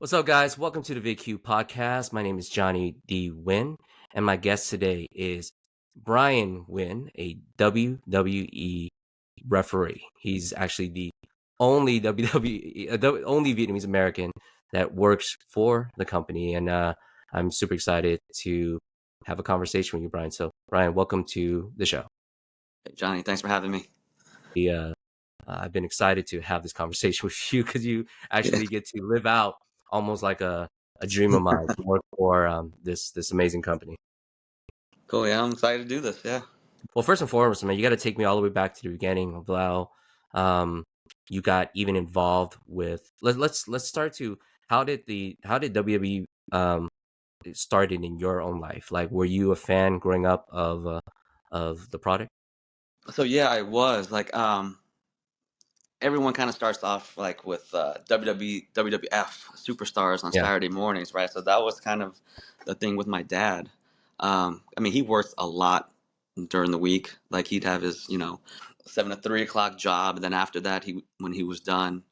What's up, guys? Welcome to the VQ podcast. My name is Johnny D. Nguyen, and my guest today is Brian Nguyen, a WWE referee. He's actually the only WWE, the only Vietnamese American that works for the company, and I'm super excited to have a conversation with you, Brian. So, Brian, welcome to the show. Hey, Johnny, thanks for having me. I've been excited to have this conversation with you because you actually get to live out almost like a dream of mine to work for this amazing company. Cool. Yeah, I'm excited to do this. Yeah. Well, first and foremost, man, you got to take me all the way back to the beginning of how you got even involved with. Let's start to how did WWE started in your own life? Like, were you a fan growing up of the product? So yeah, I was everyone kind of starts off like with WWE, WWF superstars on Yeah. Saturday mornings, right? So that was kind of the thing with my dad. I mean, he worked a lot during the week. Like he'd have his, 7 to 3 o'clock job, and then after that, when he was done,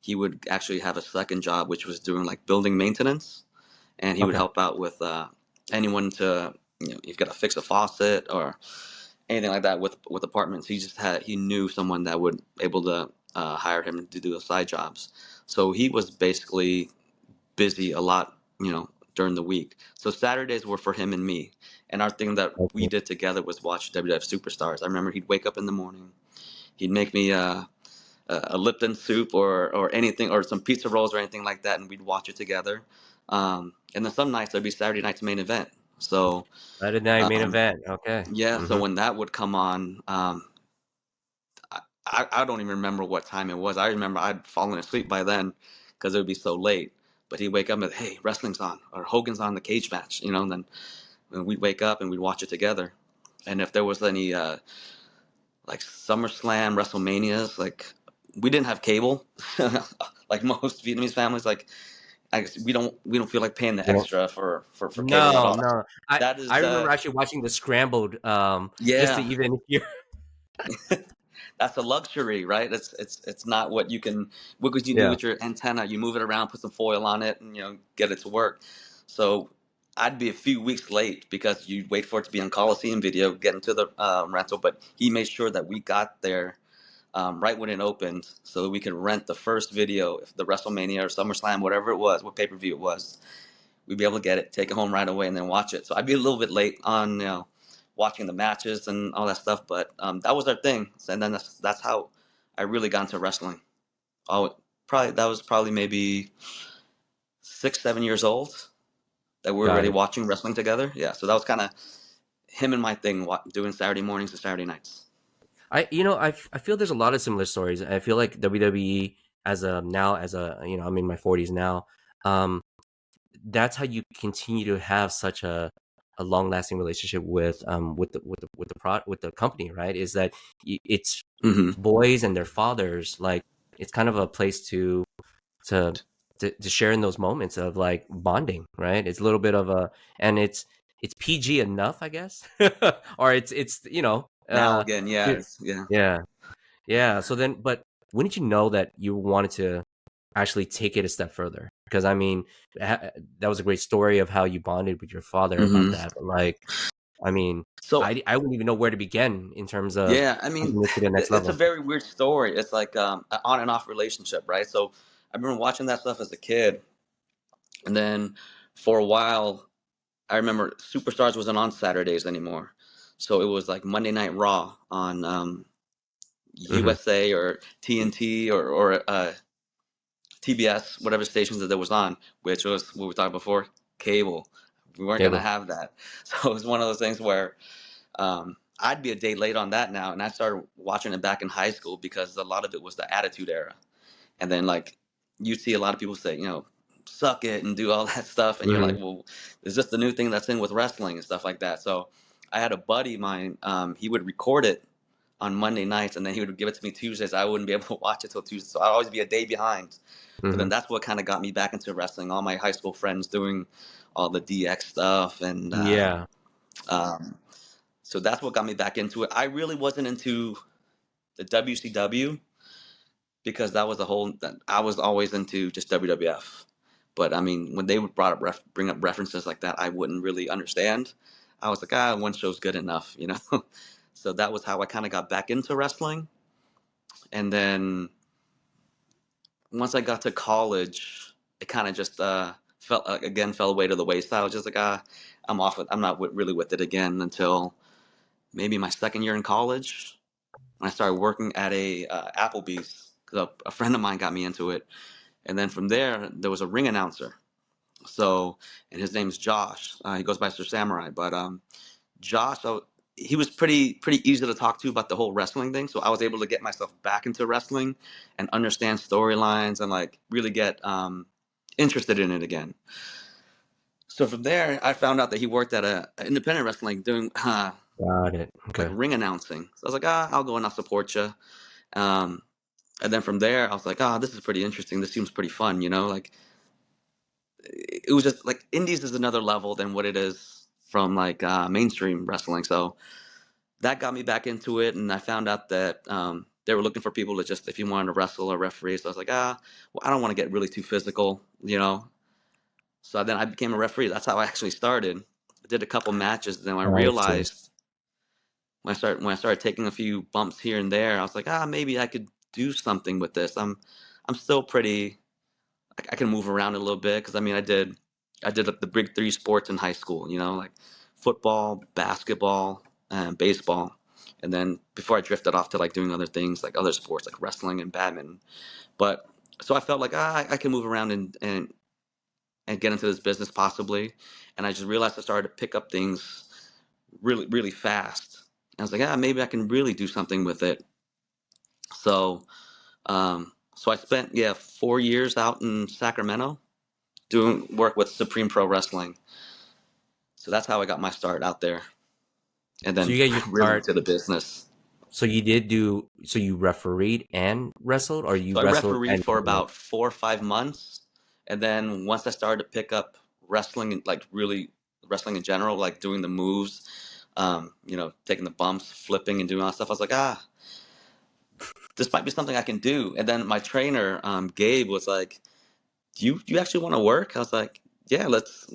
he would actually have a second job, which was doing like building maintenance, and he would Okay. help out with anyone to, you've got to fix a faucet or anything like that with apartments. He knew someone that would able to hire him to do those side jobs. So he was basically busy a lot, during the week. So Saturdays were for him and me. And our thing that we Okay. did together was watch WWF Superstars. I remember he'd wake up in the morning, he'd make me a Lipton soup or anything or some pizza rolls or anything like that, and we'd watch it together. And then some nights there'd be Saturday night's main event. So Saturday night main um, event. Okay. yeah, so Mm-hmm. when that would come on, I don't even remember what time it was. I remember I'd fallen asleep by then because it would be so late. But he'd wake up and, hey, wrestling's on, or Hogan's on the cage match, and then we'd wake up and we'd watch it together. And if there was any like SummerSlam, WrestleManias, like we didn't have cable, like most Vietnamese families. Like I guess we don't feel like paying the extra for cable at No, all. no. That I is remember actually watching the scrambled just to yeah. even hear. That's a luxury, right? It's not what could you do Yeah. with your antenna? You move it around, put some foil on it, and get it to work. So I'd be a few weeks late because you'd wait for it to be on Coliseum Video, get into the rental. But he made sure that we got there right when it opened, so that we could rent the first video, if the WrestleMania or SummerSlam, whatever it was, what pay-per-view it was. We'd be able to get it, take it home right away, and then watch it. So I'd be a little bit late on, watching the matches and all that stuff. But that was our thing, and then that's how I really got into wrestling. Oh, probably that was probably maybe 6, 7 years old that we were Got already it. watching wrestling together. Yeah, so that was kind of him and my thing, doing Saturday mornings and Saturday nights. I feel there's a lot of similar stories. I feel like WWE as a now as a I'm in my 40s now. Um, that's how you continue to have such a long lasting relationship with the company, right? Is that it's Hmm. boys and their fathers, like it's kind of a place to to share in those moments of like bonding, right? It's a little bit of a, and it's PG enough, I guess, or it's Now again, yeah, it- yeah. yeah, yeah. So then, but when did you know that you wanted to actually take it a step further? Because I mean, that was a great story of how you bonded with your father about Hmm. that. But like, I mean, So I wouldn't even know where to begin in terms of yeah, I mean, taking this to the next it's a level. very weird story. It's like an on and off relationship, right? So I remember watching that stuff as a kid, and then for a while, I remember Superstars wasn't on Saturdays anymore, so it was like Monday Night Raw on Hmm. USA or TNT or TBS, whatever stations that was on, which was what we talked before, cable. We weren't gonna Cable. have that, so it was one of those things where I'd be a day late on that now, and I started watching it back in high school because a lot of it was the Attitude Era, and then like you see a lot of people say, suck it and do all that stuff, and you're like, Hmm. well, is this the new thing that's in with wrestling and stuff like that? So I had a buddy of mine, he would record it on Monday nights, and then he would give it to me Tuesdays. I wouldn't be able to watch it till Tuesday, so I'd always be a day behind. So then Hmm. that's what kind of got me back into wrestling. All my high school friends doing all the DX stuff, and Yeah. um, so that's what got me back into it. I really wasn't into the WCW because that was a whole. I was always into just WWF. But I mean, when they would bring up references like that, I wouldn't really understand. I was like, one show's good enough, you know. So that was how I kind of got back into wrestling. And then once I got to college, it kind of just fell away to the wayside. I was just like, I'm off it. I'm not really with it again until maybe my second year in college when I started working at a Applebee's because a friend of mine got me into it. And then from there was a ring announcer. So, and his name's Josh. He goes by Sir Samurai, but Josh, he was pretty easy to talk to about the whole wrestling thing. So I was able to get myself back into wrestling and understand storylines and like really get interested in it again. So from there, I found out that he worked at a independent wrestling doing Got it. like Okay. ring announcing. So I was like, I'll go and I'll support you. And then from there, I was like, this is pretty interesting. This seems pretty fun, you know, like it was just like indies is another level than what it is from like mainstream wrestling. So that got me back into it, and I found out that they were looking for people to just if you wanted to wrestle or referee. So I was like, well, I don't want to get really too physical, you know. So then I became a referee. That's how I actually started. I did a couple matches, and then I I see. realized when I started taking a few bumps here and there, I was like, maybe I could do something with this. I'm still pretty. I can move around a little bit because I mean I did the big three sports in high school. You know, like football, basketball, and baseball. And then before I drifted off to like doing other things like other sports like wrestling and badminton. But so I felt like I can move around and get into this business possibly. And I just realized I started to pick up things really fast. And I was like, maybe I can really do something with it. So so I spent 4 years out in Sacramento doing work with Supreme Pro Wrestling. So that's how I got my start out there, and So then you get your really start. into the business. So you did do. So you refereed and wrestled, or you So I wrestled refereed and for refereed? about 4 or 5 months, and then once I started to pick up wrestling and like really wrestling in general, like doing the moves, taking the bumps, flipping, and doing all that stuff, I was like, this might be something I can do. And then my trainer, Gabe, was like, do you actually want to work? I was like, yeah, let's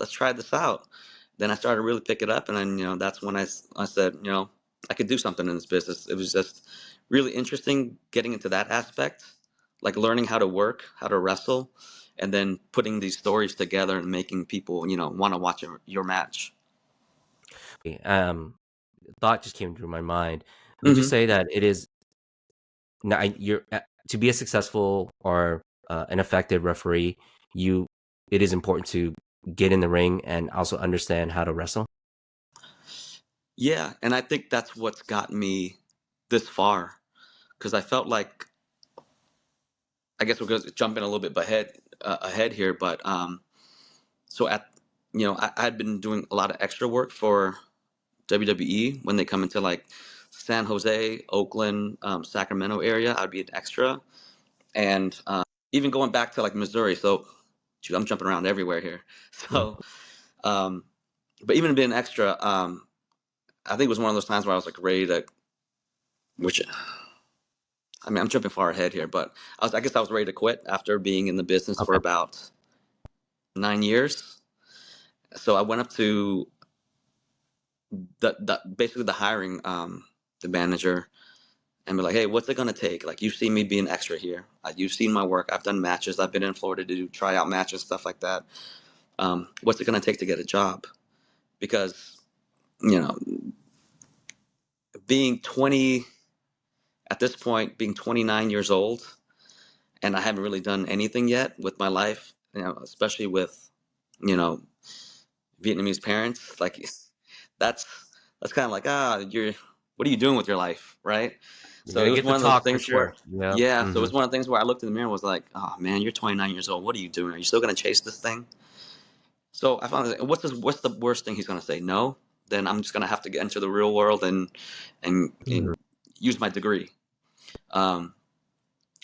try this out. Then I started to really pick it up, and then that's when I said I could do something in this business. It was just really interesting getting into that aspect, like learning how to work, how to wrestle, and then putting these stories together and making people want to watch your match. Um, thought just came through my mind. Would you Hmm. say that it is now you're to be a successful or an effective referee? You, it is important to get in the ring and also understand how to wrestle. Yeah, and I think that's what's got me this far because I felt like I guess we're going to jump in a little bit ahead here, but so I had been doing a lot of extra work for WWE when they come into like San Jose, Oakland, Sacramento area. I'd be an extra, and even going back to like Missouri. So, shoot, I'm jumping around everywhere here. Mm. So, um, but even being extra, I think it was one of those times where I was like ready to, which I mean, I'm jumping far ahead here, but I guess I was ready to quit after being in the business for Okay. about 9 years. So I went up to basically the hiring the manager and be like, hey, what's it gonna take? Like you've seen me be an extra here. You've seen my work. I've done matches. I've been in Florida to do tryout matches, stuff like that. What's it gonna take to get a job? Because you know, being 20 at this point, being 29 years old, and I haven't really done anything yet with my life. Especially with you know Vietnamese parents. Like that's kind of like you're what are you doing with your life, right? You So it gotta was get the one of those talk for things where sure. Yeah. yeah, so it Hmm. was one of the things where I looked in the mirror and was like, oh man, you're 29 years old. What are you doing? Are you still gonna chase this thing? So I found what's the worst thing he's gonna say? No. Then I'm just gonna have to get into the real world and use my degree. Um,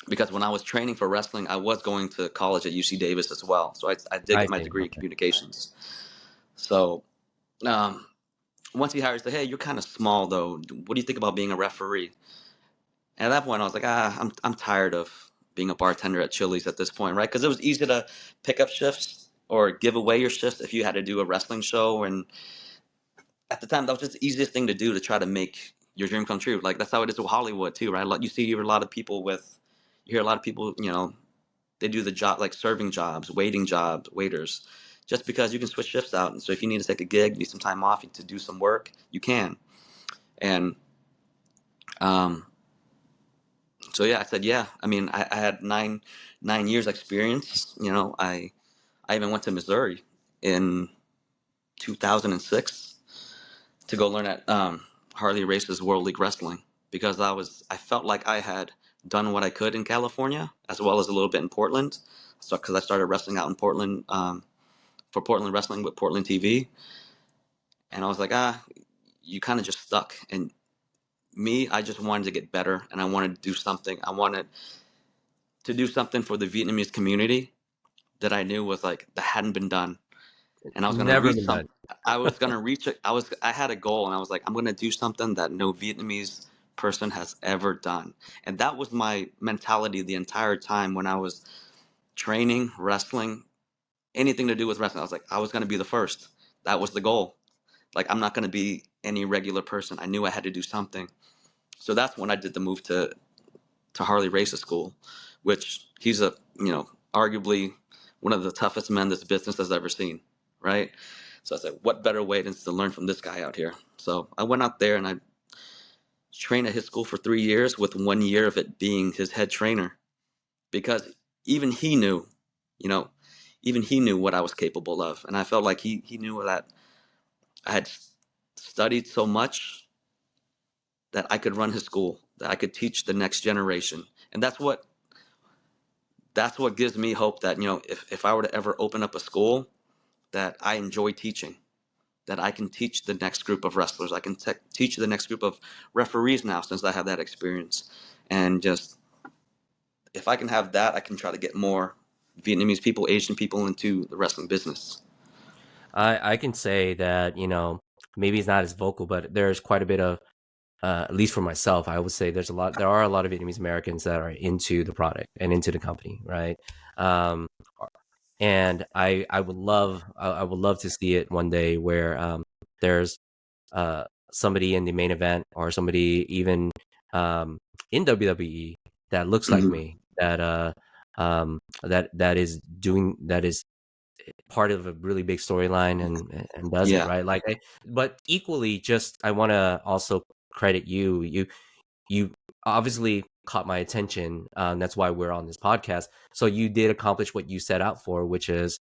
because when I was training for wrestling, I was going to college at UC Davis as well. So I did I get my see. degree in Okay. communications. So um, once he hires, hey, you're kind of small though. What do you think about being a referee? And at that point, I was like, I'm tired of being a bartender at Chili's at this point, right? Because it was easy to pick up shifts or give away your shifts if you had to do a wrestling show. And at the time, that was just the easiest thing to do to try to make your dream come true. Like that's how it is with Hollywood too, right? Like you hear a lot of people, they do the job like serving jobs, waiting jobs, waiters, just because you can switch shifts out. And so if you need to take a gig, need some time off to do some work, you can. And um, so yeah, I said yeah. I mean, I had nine years experience. I even went to Missouri in 2006 to go learn at Harley Race's World League Wrestling because I felt like I had done what I could in California as well as a little bit in Portland. So because I started wrestling out in Portland for Portland Wrestling with Portland TV, and I was like, you kind of just stuck. And me, I just wanted to get better, and I wanted to do something. I wanted to do something for the Vietnamese community that I knew was like that hadn't been done, and I was gonna Never reach been some. done. I was gonna reach it. I had a goal, and I was like, I'm gonna do something that no Vietnamese person has ever done, and that was my mentality the entire time when I was training, wrestling, anything to do with wrestling. I was like, I was gonna be the first. That was the goal. Like, I'm not gonna be any regular person. I knew I had to do something. So that's when I did the move to Harley Race's school, which he's arguably one of the toughest men this business has ever seen, right? So I said, what better way than to learn from this guy out here? So I went out there and I trained at his school for 3 years with 1 year of it being his head trainer because even he knew, you know, even he knew what I was capable of. And I felt like he knew that I had studied so much that I could run his school, that I could teach the next generation. And that's what gives me hope that, if I were to ever open up a school, that I enjoy teaching, that I can teach the next group of wrestlers. I can teach the next group of referees now since I have that experience. And just, if I can have that, I can try to get more Vietnamese people, Asian people into the wrestling business. I can say that, maybe it's not as vocal, but there's quite a bit of, at least for myself, I would say there are a lot of Vietnamese Americans that are into the product and into the company, right? Um, and I would love to see it one day where there's somebody in the main event or somebody even in WWE that looks like Mm-hmm. me that is part of a really big storyline and does it Yeah. right. But equally, just I want to also credit you. You obviously caught my attention. That's why we're on this podcast. So you did accomplish what you set out for, which is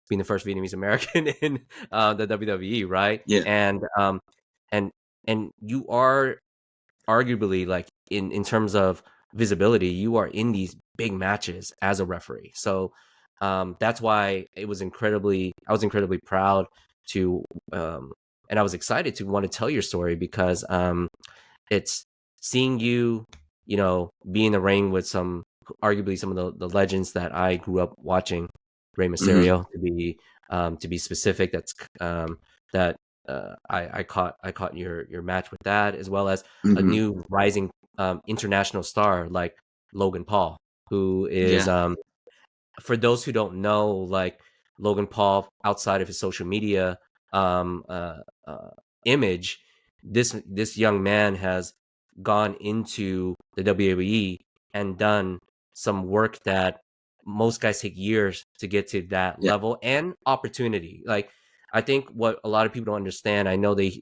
being the first Vietnamese American in the WWE, right? Yeah. And and you are arguably, like, in terms of visibility, you are in these big matches as a referee. So that's why I was incredibly proud to and I was excited to want to tell your story because it's seeing you, be in the ring with arguably some of the legends that I grew up watching. Rey Mm-hmm. Mysterio, to be specific. That I caught your match with that, as well as a Mm-hmm. new rising international star like Logan Paul, who is, Yeah. for those who don't know, like, Logan Paul, outside of his social media um, uh, uh, image, this young man has gone into the WWE and done some work that most guys take years to get to that Yeah. level and opportunity. Like, I think what a lot of people don't understand, I know the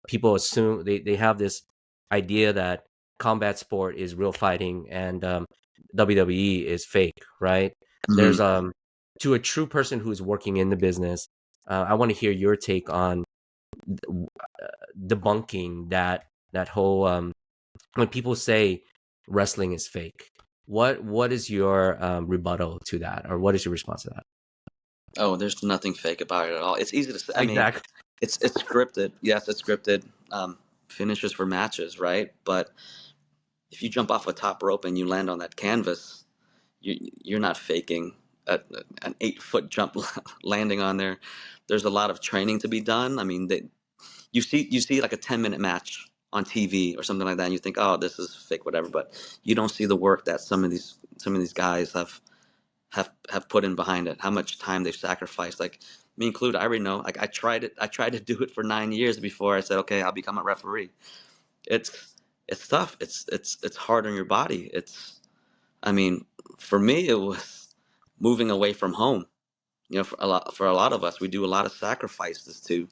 people assume they have this idea that combat sport is real fighting and WWE is fake, right? Mm-hmm. There's to a true person who's working in the business, I want to hear your take on debunking that whole when people say wrestling is fake. What is your rebuttal to that, or what is your response to that? Oh, there's nothing fake about it at all. It's easy to say. I mean, Exactly. it's scripted. Yes, it's scripted. Finishes for matches, right? But if you jump off a top rope and you land on that canvas, you're not faking an 8 foot jump landing on there. There's a lot of training to be done. I mean, you see like a 10-minute match. on TV or something like that, and you think, oh, this is fake, whatever. But you don't see the work that some of these guys have put in behind it. How much time they've sacrificed. Like me included, I already know. Like I tried it. I tried to do it for 9 years before I said, okay, I'll become a referee. It's it's tough. It's hard on your body. I mean, for me, it was moving away from home. For a lot of us, we do a lot of sacrifices to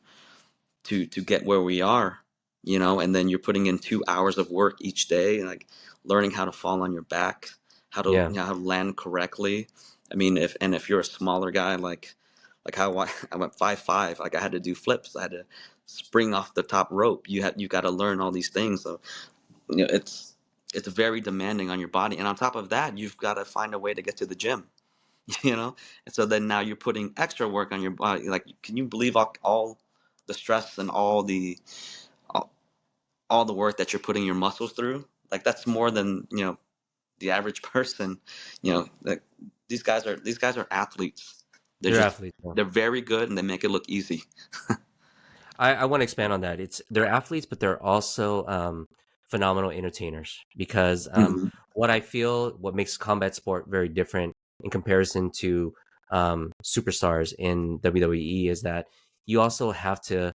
get where we are, and then you're putting in 2 hours of work each day, and like learning how to fall on your back, how to Yeah. how to land correctly. I mean, if you're a smaller guy, like how I went 5'5", like I had to do flips, I had to spring off the top rope. You got to learn all these things. So it's very demanding on your body, and on top of that, you've got to find a way to get to the gym. you know and so then now you're putting extra work on your body. Like, can you believe all the stress and all, all the work that you're putting your muscles through? Like, that's more than the average person. Like, these guys are athletes. they're They're just athletes. they're very good, and they make it look easy. I want to expand on that. They're athletes, but they're also phenomenal entertainers because Hmm. what I feel what makes combat sport very different in comparison to superstars in WWE is that you also have to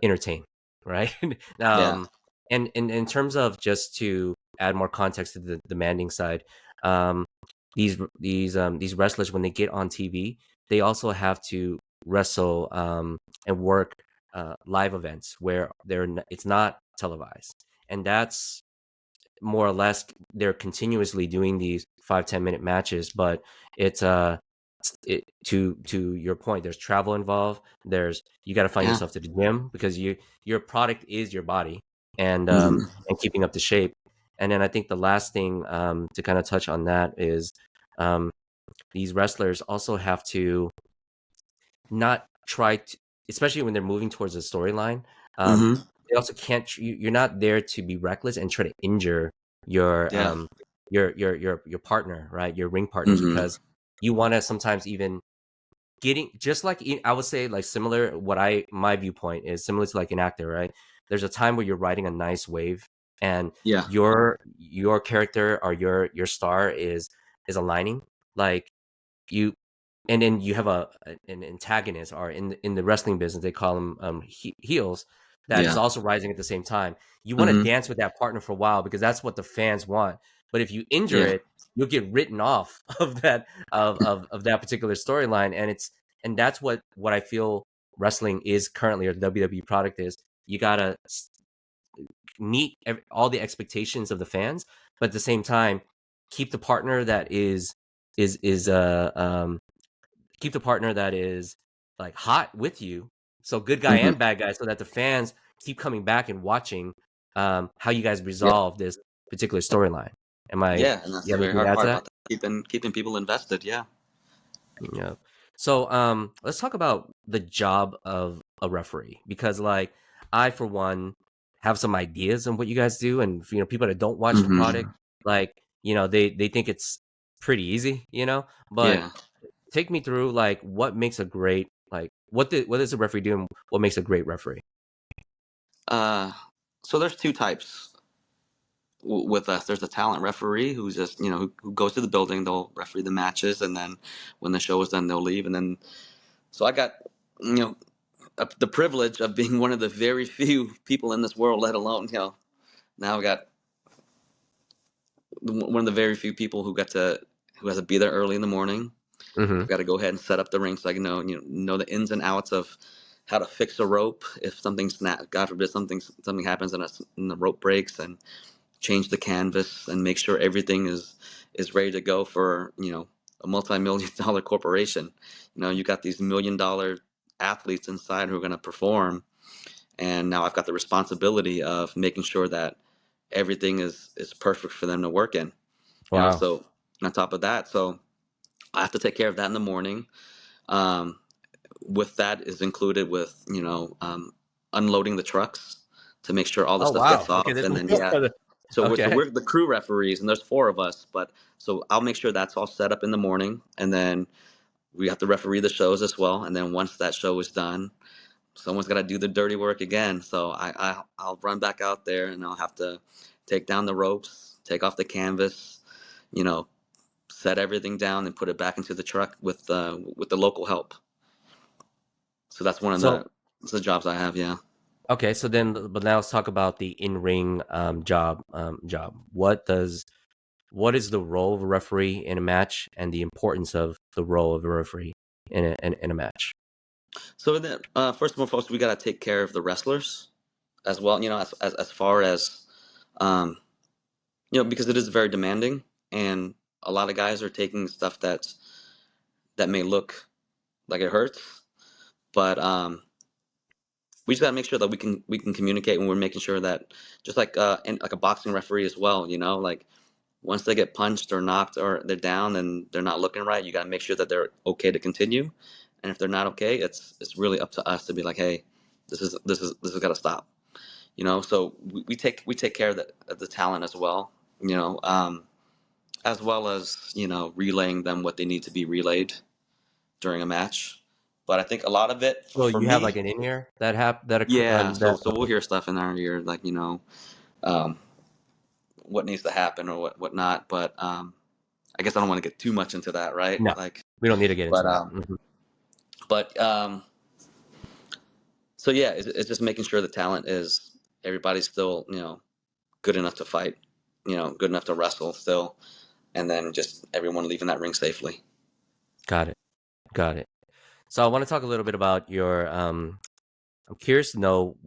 entertain, right? Yeah. um, and in terms of, just to add more context to the demanding side, um, these wrestlers, when they get on TV, they also have to wrestle and work live events where it's not televised, and that's more or less they're continuously doing these 5-10 minute matches, but it's to your point, there's travel involved. There's You got to find Yeah. yourself to the gym because your product is your body, Hmm. and keeping up the shape. And then I think the last thing to kind of touch on that is um these wrestlers also have to not try to, especially when they're moving towards a storyline. Um, Hmm. they also can't. You're not there to be reckless and try to injure your Yeah. your partner, right? Your ring partners, Hmm. because you want to sometimes even getting, just like I would say, like, similar. My viewpoint is similar to like an actor, right? There's a time where you're riding a nice wave, and Yeah. your character or your star is aligning, like you and then you have an antagonist, or in the wrestling business they call them heels, that is Yeah. also rising at the same time. You want to Hmm. dance with that partner for a while because that's what the fans want. But if you injure Yeah. it, you'll get written off of that particular storyline, and that's what I feel wrestling is currently, or the WWE product is. You gotta meet all the expectations of the fans, but at the same time keep the partner that is keep the partner that is like hot with you, so good guy Hmm. and bad guy, so that the fans keep coming back and watching how you guys Yeah. resolve this particular storyline. Am I Yeah. And that's You the have very anything to hard add to part that? about that. Keeping people invested. Yeah. Yeah. So let's talk about the job of a referee, because, like, I for one have some ideas on what you guys do, and people that don't watch the product, Hmm. like, they think it's pretty easy, but Yeah. take me through, like, what makes a great, like, what does a referee do, and what makes a great referee? Uh, so there's two types with us. There's a talent referee who's just, who goes to the building, they'll referee the matches, and then when the show is done, they'll leave. And then, so I got, you know, the privilege of being one of the very few people in this world, let alone, now I got one of the very few people who has to be there early in the morning. Mm-hmm. I've got to go ahead and set up the ring so I can know the ins and outs of how to fix a rope if something snaps. God forbid something happens and the rope breaks, and change the canvas and make sure everything is ready to go for a multi-million-dollar corporation. You got these $1 million athletes inside who are going to perform, and now I've got the responsibility of making sure that everything is perfect for them to work in. Wow. So on top of that, so I have to take care of that in the morning. Um, with that is included with unloading the trucks to make sure all the Oh, stuff gets wow. Okay. off, There's and then more to so we're so Okay. we're the crew referees, and there's four of us. But so I'll make sure that's all set up in the morning, and then we have to referee the shows as well. And then once that show is done, someone's got to do the dirty work again. So I'll run back out there and I'll have to take down the ropes, take off the canvas, you know, set everything down and put it back into the truck with the local help. So that's one of So the jobs I have. Yeah. okay, so then, but now let's talk about the in-ring job. What is the role of a referee in a match, and the importance of the role of a referee in a match? So that first and foremost, we got to take care of the wrestlers as well. You know, as far as um, you know, because it is very demanding, and a lot of guys are taking stuff that may look like it hurts, but we just got to make sure that we can communicate when we're making sure that just like in like a boxing referee as well. You know, like once they get punched or knocked or they're down and they're not looking right, you got to make sure that they're okay to continue. And if they're not okay, it's really up to us to be like, hey, this has got to stop. You know, so we take care of the talent as well. You know, as well as relaying them what they need to be relayed during a match. But I think a lot of it So for you have like me, an in ear that hap that occur yeah. So that so we'll hear stuff in our ear like um, what needs to happen or what not. But I guess I don't want to get too much into that, right? no, Like, we don't need to get into but that. but so yeah, it's just making sure the talent is everybody's still good enough to fight, good enough to wrestle still, and then just everyone leaving that ring safely. Got it. Got it. So I want to talk a little bit about your. I'm curious to know,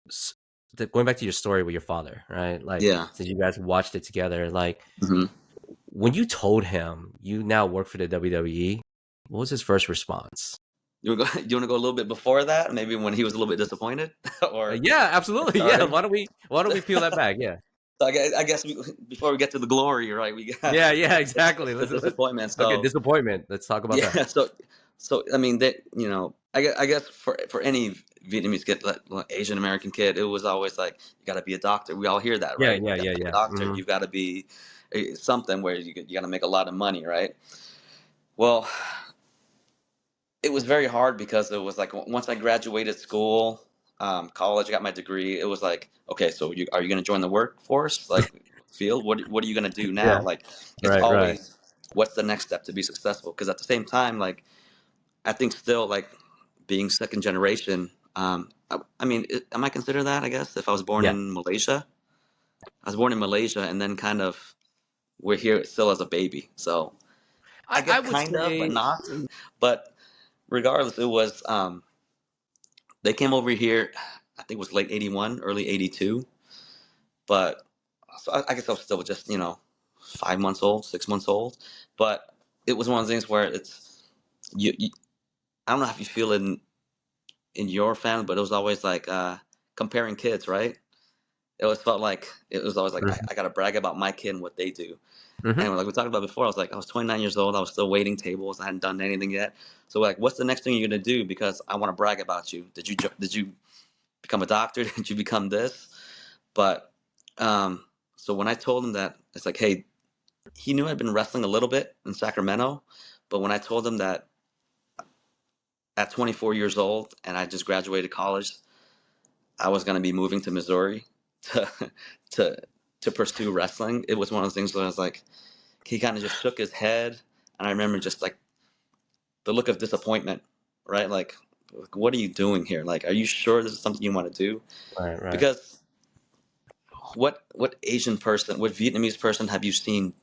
s- going back to your story with your father, right? Like, Yeah. since you guys watched it together, like hmm when you told him you now work for the WWE, what was his first response? You want to go? You want to go a little bit before that? Maybe when he was a little bit disappointed, Yeah, or absolutely. Yeah. starting. Why don't we peel that back? Yeah. So I guess before we get to the glory, right? We got Yeah. Yeah. Exactly. the Let's disappointment. okay. So Disappointment. Let's talk about that. yeah, so I mean that I guess for any Vietnamese kid, like Asian American kid, it was always like you got to be a doctor. We all hear that, Yeah. right? You Yeah. got Yeah. to be a Yeah. doctor. You got to be something where you got to make a lot of money, right? Well, it was very hard because it was like once I graduated school, college, got my degree. It was like, okay, so are you going to join the workforce, like field? What are you going to do now? Yeah. Like, it's Right. Right. always what's the next step to be successful? Because at the same time, like I think still like being second generation. I mean, am I considered that? I guess if I was born Yeah. in Malaysia, I was born in Malaysia, and then kind of we're here still as a baby. So I I guess would kind of, but say. not. But regardless, it was they came over here. I think it was late '81, early '82. But so I guess I was still just 5 months old, 6 months old. But it was one of the things where it's you I don't know if you feel it in your family, but it was always like comparing kids, right? It always felt like it was always like I got to brag about my kid and what they do. Mm-hmm. And like we talked about before, I was 29 years old. I was still waiting tables. I hadn't done anything yet. So like, what's the next thing you're gonna do? Because I want to brag about you. Did you become a doctor? Did you become this? But so when I told him that, it's like, hey, he knew I'd been wrestling a little bit in Sacramento, but when I told him that at 24 years old and I just graduated college, I was going to be moving to Missouri to to to pursue wrestling. It was one of those things where I was like, he kind of just shook his head, and I remember just like the look of disappointment, right? Like, what are you doing here? Like, are you sure this is something you want to do? Right. Right. Because what Asian person, what Vietnamese person have you seen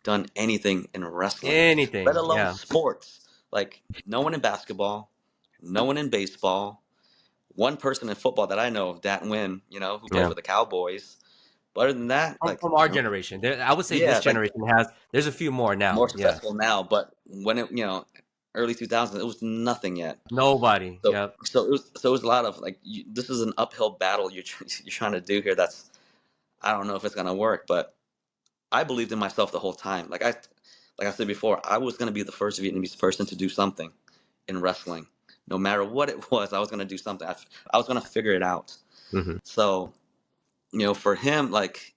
done anything in wrestling, let Anything. alone Yeah. sports? Like, no one in basketball, no one in baseball. One person in football that I know of, Dat Nguyen, who plays Yeah. for the Cowboys. But other than that, like, From our generation, I would say this yeah, like generation has. There's a few more more now. Yeah. successful now. But when early 2000s, it was nothing yet. Nobody. So, Yep. so it was a lot of like, this is an uphill battle you're trying to do here. That's I don't know if it's gonna work, but I believed in myself the whole time. Like I said before, I was gonna be the first Vietnamese person to do something in wrestling, no matter what it was. I was gonna do something. I was gonna figure it out. Mm-hmm. So for him, like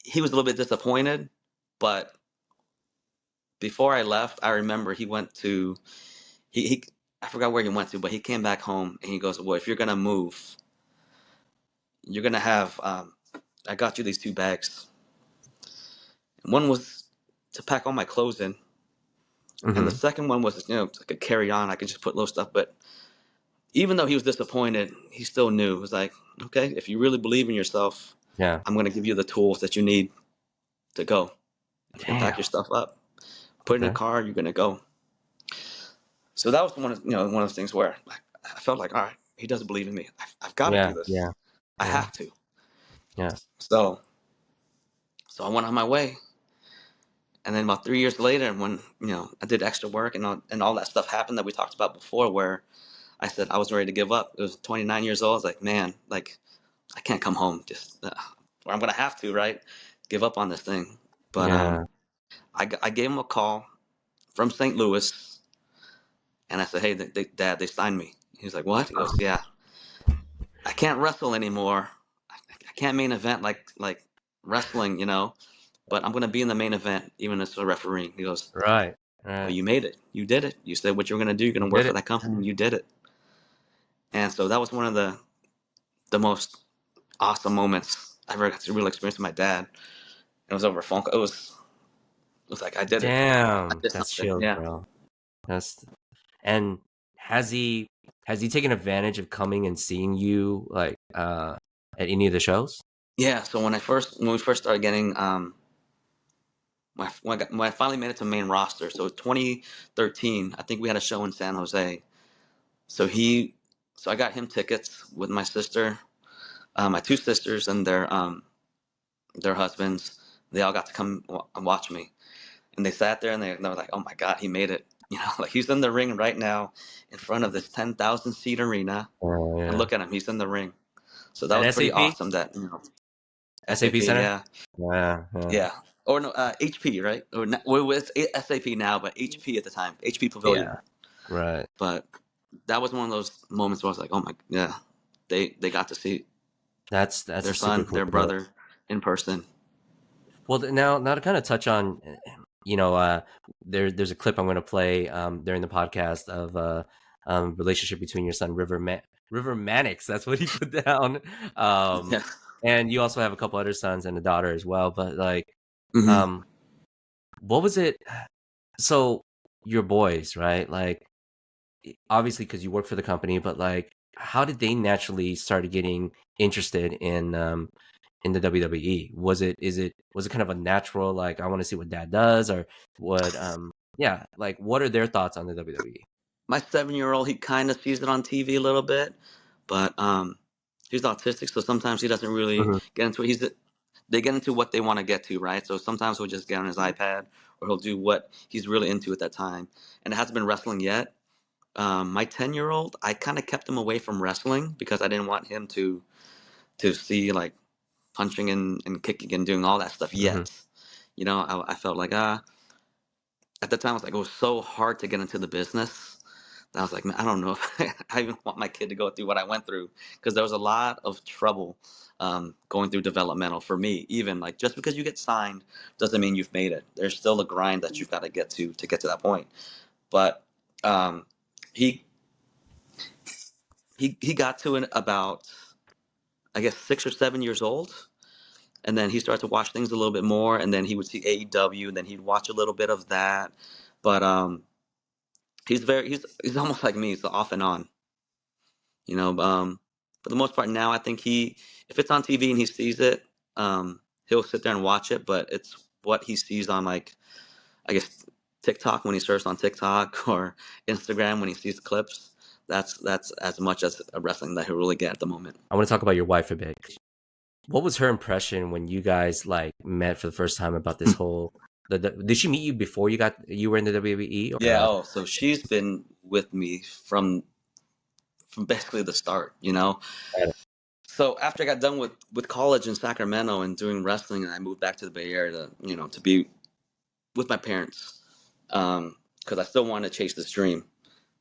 he was a little bit disappointed, but before I left, I remember he went to he I forgot where he went to, but he came back home and he goes, "Well, if you're gonna move, you're gonna have I got you these 2 bags. And one was to pack all my clothes in, and the Mm-hmm. second one was, like a carry on. I could just put little stuff. But even though he was disappointed, he still knew. It was like, okay, if you really believe in yourself, Yeah. I'm gonna give you the tools that you need to go. You can pack Damn. your stuff up, put it in a Okay. car. You're gonna go." So that was one of those things where I felt like, all right, he doesn't believe in me. I've got to do Yeah. this. Yeah. I Yeah. have to. Yeah. So I went on my way. And then about 3 years later, when I did extra work and all that stuff happened that we talked about before, where I said I was ready to give up. It was 29 years old. I was like, man, like I can't come home just, or I'm gonna have to, right? Give up on this thing. But Yeah. I gave him a call from St. Louis, and I said, hey, Dad, they signed me. He's like, what? He goes, yeah, I can't wrestle anymore. I can't main event like wrestling, but I'm gonna be in the main event even as a referee. He goes, Right. well, Right. you made it. You did it. You said what you were going to do. You're You going to work did for it. that company. And you did it. And so that was one of the most awesome moments I ever got to really experience with my dad. It was over a phone call. It was like I did it. I Damn. did That's something. chills, Yeah. bro. That's and has he has he taken advantage of coming and seeing you like at any of the shows? Yeah. So when we first started getting when I finally made it to main roster, so 2013, I think we had a show in San Jose. So I got him tickets with my sister, my 2 sisters, and their husbands. They all got to come and watch me. And they sat there and they were like, "Oh my God, he made it!" Like he's in the ring right now, in front of this 10,000 seat arena, Oh and yeah. look at him, he's in the ring. So that At was pretty SAP? awesome. That SAP SAP, Center? yeah, Yeah, yeah. yeah, or no, HP, right? Or well, it's SAP now, but HP at the time, HP Pavilion. Yeah. Right. But that was one of those moments where I was like, "Oh my, yeah," they got to see That's their a super son, cool their deal. brother, in person. Well, now to kind of touch on, you know, there's a clip I'm going to play during the podcast of relationship between your son River Mannix. That's what he put down. Um, Yeah. and you also have a couple other sons and a daughter as well. But like, Hmm. um, what was it? So your boys, right? Like, obviously because you work for the company, but like, how did they naturally start getting interested in the WWE? Was it kind of a natural like I want to see what dad does or what yeah, like what are their thoughts on the WWE? My 7-year-old, he kind of sees it on TV a little bit, but he's autistic, so sometimes he doesn't really Hmm. get into it. They get into what they want to get to, right? So sometimes he'll just get on his iPad or he'll do what he's really into at that time. And it hasn't been wrestling yet. My 10-year-old, I kind of kept him away from wrestling because I didn't want him to see like punching and kicking and doing all that stuff Hmm. yet. I felt like at the time I was like it was so hard to get into the business. I was like, man, I don't know if I even want my kid to go through what I went through because there was a lot of trouble going through developmental for me. Even like just because you get signed doesn't mean you've made it. There's still a grind that you've got to get to that point. But um, he he got to it about I guess 6 or 7 years old, and then he started to watch things a little bit more, and then he would see AEW, and then he'd watch a little bit of that. But he's almost like me. He's off and on. You know, for the most part now, I think if it's on TV and he sees it, he'll sit there and watch it. But it's what he sees on like, I guess TikTok when he surfs on TikTok or Instagram when he sees clips. That's as much as a wrestling that he'll really get at the moment. I want to talk about your wife a bit. What was her impression when you guys like met for the first time about this whole did she meet you before you were in the WWE or Yeah. Oh, so she's been with me from basically the start. So after I got done with college in Sacramento and doing wrestling, I moved back to the Bay Area to be with my parents because I still wanted to chase this dream.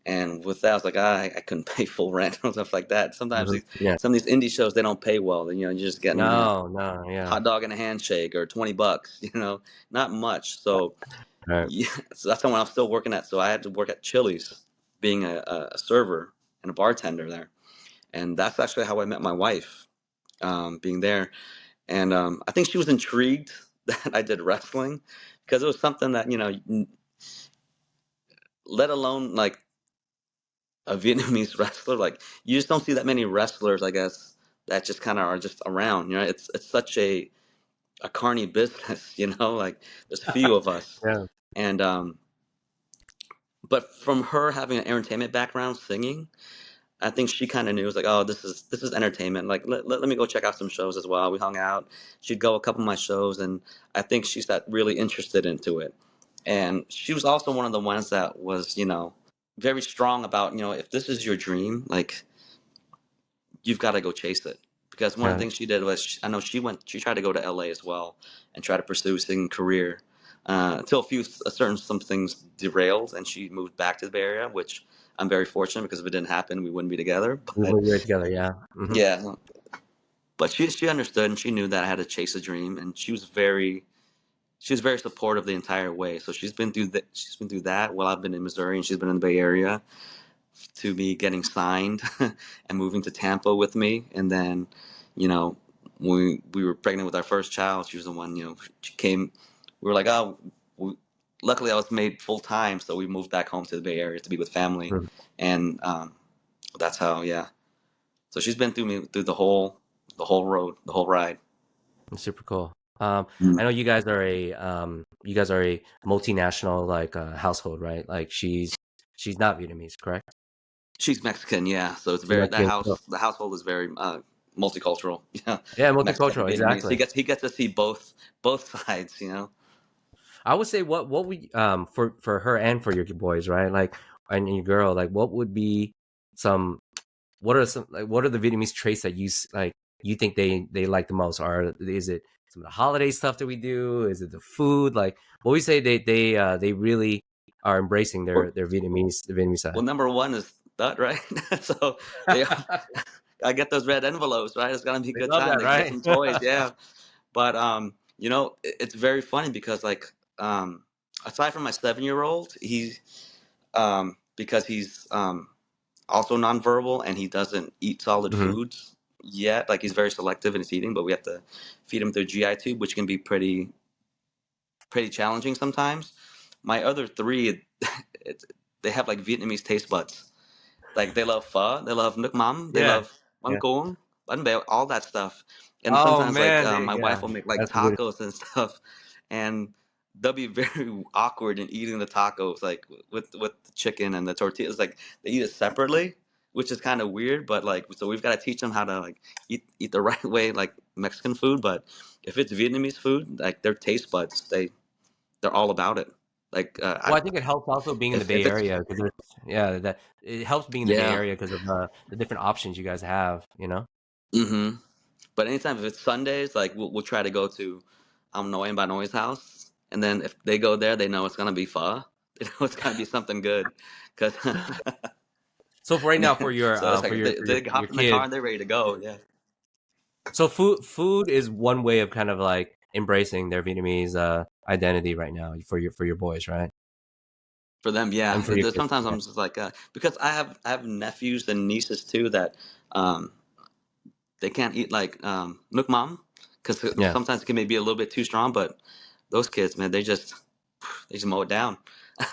And with that, I was like, I couldn't pay full rent and stuff like that. Sometimes Mhm. Yeah. some of these indie shows they don't pay well. You're just getting No, yeah. hot dog and a handshake or $20. Not much. So Right. yeah, so that's when I was still working at. So I had to work at Chili's. being a server and a bartender there. And that's actually how I met my wife, being there. And I think she was intrigued that I did wrestling because it was something that, let alone like a Vietnamese wrestler, like you just don't see that many wrestlers, I guess, that just kind of are just around. It's such a carny business, like there's a few of us. Yeah. And but from her having an entertainment background singing, I think she kind of knew. It was like, oh, this is entertainment. Like, let me go check out some shows as well. We hung out. She'd go a couple of my shows, and I think she's got really interested into it. And she was also one of the ones that was, very strong about, if this is your dream, like you've got to go chase it. Because one of the Yeah. things she did was, I know she tried to go to LA as well and try to pursue a singing career, until some things derailed and she moved back to the Bay Area, which I'm very fortunate because if it didn't happen, we wouldn't be together. We But were together. Yeah. Hmm. yeah, but she understood and she knew that I had to chase a dream, and she was very supportive the entire way. So she's been through that while I've been in Missouri, and she's been in the Bay Area to me getting signed and moving to Tampa with me. And then, you know, when we were pregnant with our first child, she was the one, she came, we were like, oh, we, luckily I was made full time. So we moved back home to the Bay Area to be with family. And that's how, yeah. So she's been through the whole road, the whole ride. Super cool. Mm. I know you guys are a multinational like household, right? Like she's not Vietnamese, correct? She's Mexican, yeah. So it's She's very, Mexican. So, the household is very multicultural. Yeah, yeah, Mexican and multicultural, Vietnamese. exactly. He gets to see both sides. I would say what we for her and for your boys, right? Like and your girl, like what would be some what are the Vietnamese traits that like you think they like the most? Or is it some of the holiday stuff that we do? Is it the food? Like what we say they really are embracing Well, the Vietnamese side. well, number one is that, right? So they, I get those red envelopes, right? It's gonna be a They good love time. that, They can get right? some toys, yeah. But it's very funny because like aside from my 7-year-old, because he's also nonverbal and he doesn't eat solid Hmm. foods yet. Like he's very selective in his eating, but we have to feed him through GI tube, which can be pretty challenging sometimes. My other three, it, they have like Vietnamese taste buds. Like they love pho, they love nước mắm, they Yeah, love bánh yeah. cuốn, bánh bèo, all that stuff. And Oh sometimes like man, my wife yeah, will make like that's good. tacos and stuff, and they'll be very awkward in eating the tacos, like with the chicken and the tortillas. Like they eat it separately, which is kind of weird. But like, so we've got to teach them how to like eat the right way, like Mexican food. But if it's Vietnamese food, like their taste buds, they're all about it. Like Well, I think it helps also being in the Bay if it's Area because yeah, that it helps being in the Bay yeah. Area because of the different options you guys have, you know? Mm-hmm. But anytime if it's Sundays, like we'll try to go to Nguyen by Noi's house, and then if they go there, they know it's gonna be pho. They know it's gonna be something good, cause So for right now, so it's like they for your hop in the car kid, and they're ready to go. Yeah, so food is one way of kind of like embracing their Vietnamese identity right now for your boys, right? for them, yeah. And for your kids, Sometimes yeah. I'm just like because I have nephews and nieces too that um, they can't eat like Nook Mom because Yeah. sometimes it can maybe be a little bit too strong. But those kids, man, they just mow it down.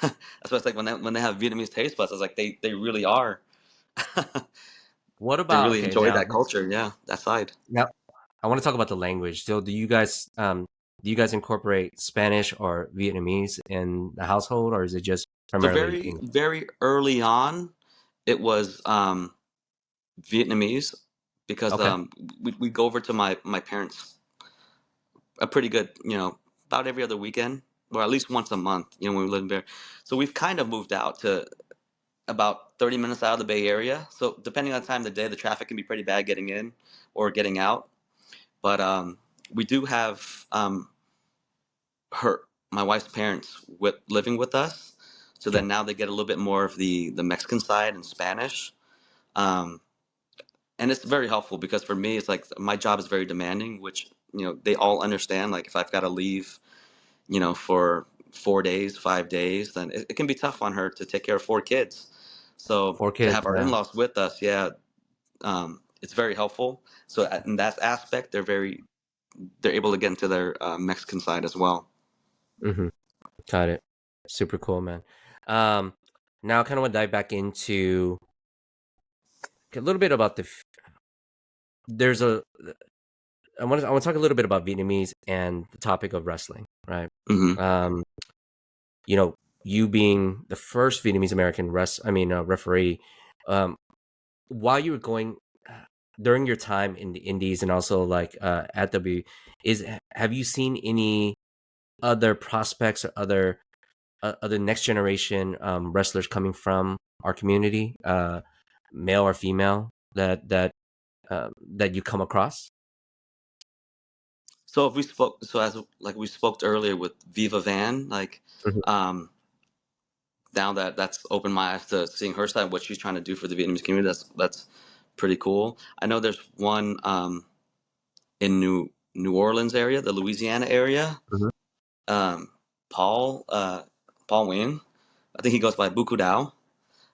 That's why it's like when they have Vietnamese taste buds, it's like they really are. What They about really okay enjoy that culture. Yeah, that side. now I want to talk about the language. So do you guys incorporate Spanish or Vietnamese in the household, or is it just So primarily very English? very early on, it was Vietnamese because Okay. we go over to my parents a pretty good about every other weekend or at least once a month. When we live there, so we've kind of moved out to about 30 minutes out of the Bay Area. So depending on the time of the day, the traffic can be pretty bad getting in or getting out. But we do have her my wife's parents living with us, so Okay. then now they get a little bit more of the Mexican side and Spanish, um, and it's very helpful because for me it's like my job is very demanding, which they all understand. Like if I've got to leave, for 4 days, 5 days, then it can be tough on her to take care of 4 kids. So Four to kids. have our Yeah. in-laws with us, yeah, it's very helpful. So in that aspect, they're able to get into their Mexican side as well. Mm-hmm. Got it. Super cool, man. Um, Now I kind of want to dive back into a little bit about there's a I want to talk a little bit about Vietnamese and the topic of wrestling, right? Hmm. Um, you know, you being the first Vietnamese American referee, um, while you were going during your time in the Indies and also like at W, have you seen any other prospects or other next generation wrestlers coming from our community, male or female, that you come across? So if we spoke, so as like we spoke earlier with Viva Van, like Mhm. um, now that's opened my eyes to seeing her side, what she's trying to do for the Vietnamese community. That's pretty cool. I know there's one in New Orleans area, the Louisiana area. Mhm. Um, Paul Paul Nguyen. I think he goes by Buku Dao,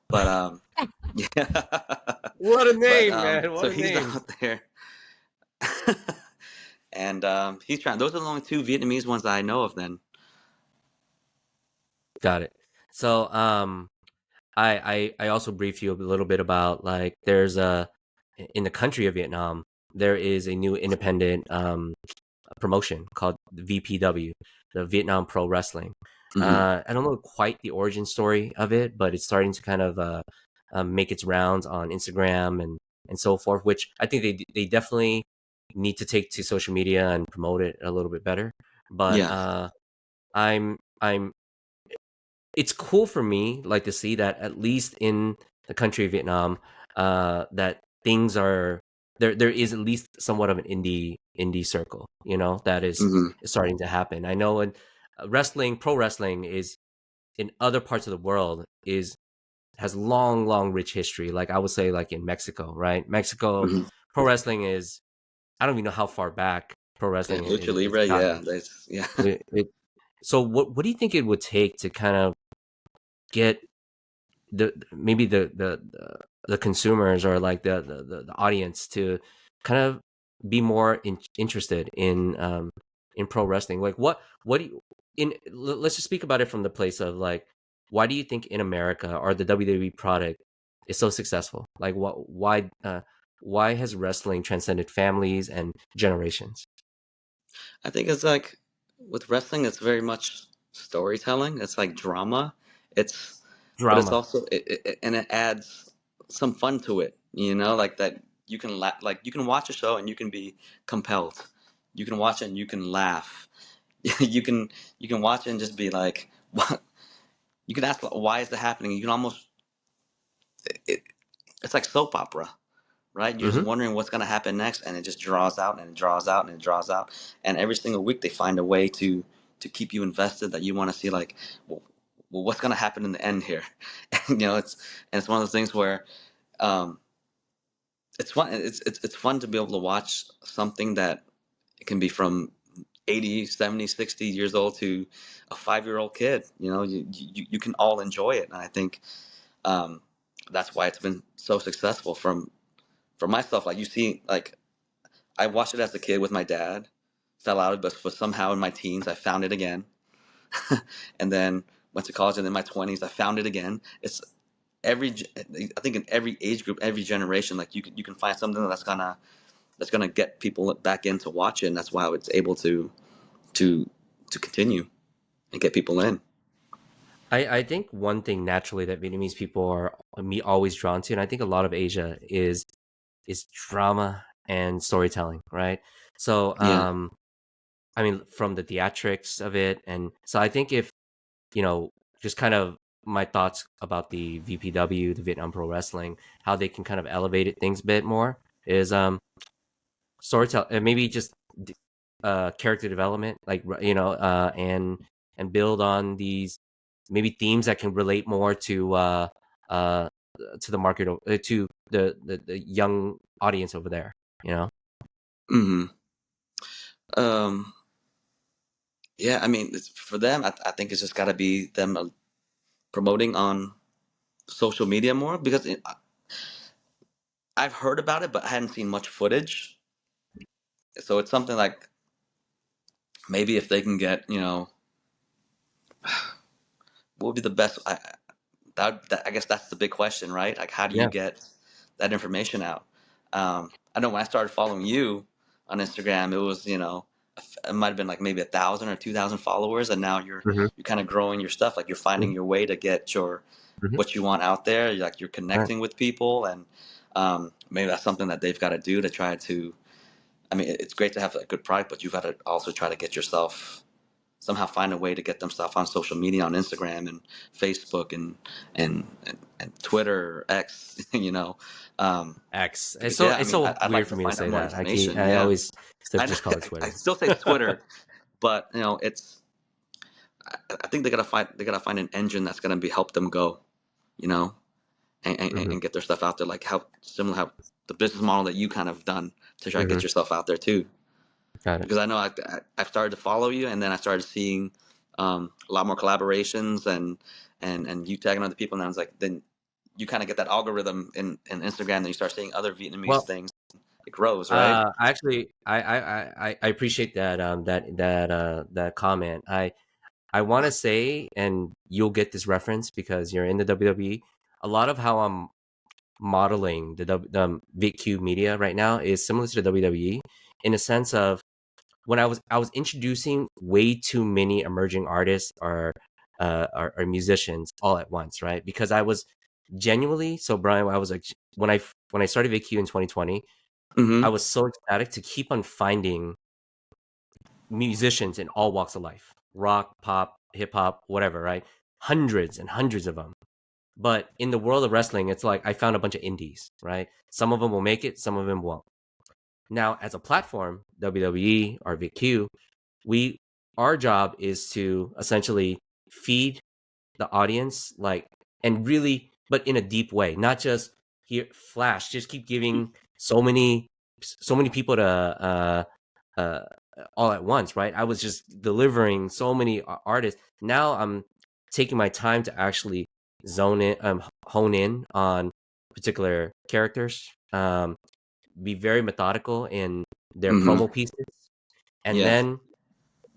but yeah. What a But name, man! What so a he's name! out there, and he's trying. Those are the only two Vietnamese ones that I know of. Then Got it. So, I also briefed you a little bit about like there's a in the country of Vietnam there is a new independent promotion called the VPW, the Vietnam Pro Wrestling. hmm. I don't know quite the origin story of it, but it's starting to kind of make its rounds on Instagram and so forth, which I think they definitely need to take to social media and promote it a little bit better. But Yeah. I'm it's cool for me like to see that at least in the country of Vietnam, that things are there is at least somewhat of an indie circle, that Hmm. is starting to happen. I know in pro wrestling is in other parts of the world is has long rich history. Like I would say like in Mexico, right? Mexico Hmm. pro wrestling is I don't even know how far back pro Yeah, wrestling Lucha is Libre. gotten. Yeah, that's yeah. So what do you think it would take to kind of get maybe the consumers or like the audience to kind of be more interested in pro wrestling? Like what do you let's just speak about it from the place of like why do you think in America or the WWE product is so successful? Like why has wrestling transcended families and generations? I think it's like with wrestling, it's very much storytelling. It's like drama. It's, but it's Drama. also and it adds some fun to it. You know, like that you can like you can watch a show and you can be compelled. You can watch it and you can laugh. you can you can watch it and just be like, what? You can ask why is that happening? You can almost it, it's like soap opera, right? You're just Hmm. wondering what's going to happen next, and it just draws out and it draws out and it draws out, and every single week they find a way to keep you invested that you want to see like, well, what's going to happen in the end here? And, it's one of those things where um, it's fun. It's fun to be able to watch something that it can be from 80, 70, 60 years old to a 5-year-old kid. You can all enjoy it, and I think um, that's why it's been so successful for myself. Like you see, like I watched it as a kid with my dad, fell out of it, but somehow in my teens I found it again, and then went to college, and in my 20s I found it again. It's I think in every age group, every generation, like you can find something that's gonna get people back in to watch it, and that's why it's able to to continue and get people in. I think one thing naturally that Vietnamese people are me always drawn to, and I think a lot of Asia is drama and storytelling, right? So, Yeah. I mean, from the theatrics of it, and so I think if you know, just kind of my thoughts about the VPW, the Vietnam Pro Wrestling, how they can kind of elevate it things a bit more is storytelling, and maybe just character development, like and build on these maybe themes that can relate more uh to the market to the young audience over there, you know. Hmm. Um, yeah, I mean, for them, I think it's just got to be them promoting on social media more because I've heard about it, but I hadn't seen much footage. So it's something like maybe if they can get, what would be the best? I guess that's the big question, right? Like, how do you Yeah. get that information out? I know when I started following you on Instagram, it was, it might have been like maybe 1,000 or 2,000 followers, and now Hmm. you're kind of growing your stuff. Like you're finding Hmm. your way to get Hmm. what you want out there. You're Right. connecting with people, and maybe that's something that they've got to do to try to. I mean, it's great to have a good product, but you've got to also try to get yourself somehow find a way to get them stuff on social media, on Instagram and Facebook and Twitter, X, X. It's because so yeah, I it's mean, so I'd weird like for to me to find out say more that. information. I Yeah, always still I just call it I Twitter. still say Twitter, but I think they gotta find an engine that's gonna be help them go, you know, Hmm. and get their stuff out there, like how similar how the business model that you kind of done to try to get Hmm. yourself out there too. Got it. Because I know I started to follow you, and then I started seeing a lot more collaborations and you tagging other people, and I was like, then you kind of get that algorithm in Instagram, and you start seeing other Vietnamese Well, things. It grows, right? actually, I appreciate that that comment. I want to say, and you'll get this reference because you're in the WWE. A lot of how I'm modeling the VQ media right now is similar to the WWE in a sense of when I was introducing way too many emerging artists or musicians all at once, right? Because I was genuinely so Brian. I was like when I started VQ in 2020, I Mm-hmm. was so ecstatic to keep on finding musicians in all walks of life, rock, pop, hip hop, whatever, right? Hundreds and hundreds of them. But in the world of wrestling, it's like I found a bunch of indies, right? Some of them will make it, some of them won't. Now, as a platform, WWE or VQ, we our job is to essentially feed the audience like and really but in a deep way, not just here flash, just keep giving so many people to uh all at once, right? I was just delivering so many artists. Now I'm taking my time to actually hone in on particular characters, be very methodical in their Mm-hmm. promo pieces, and Yeah. then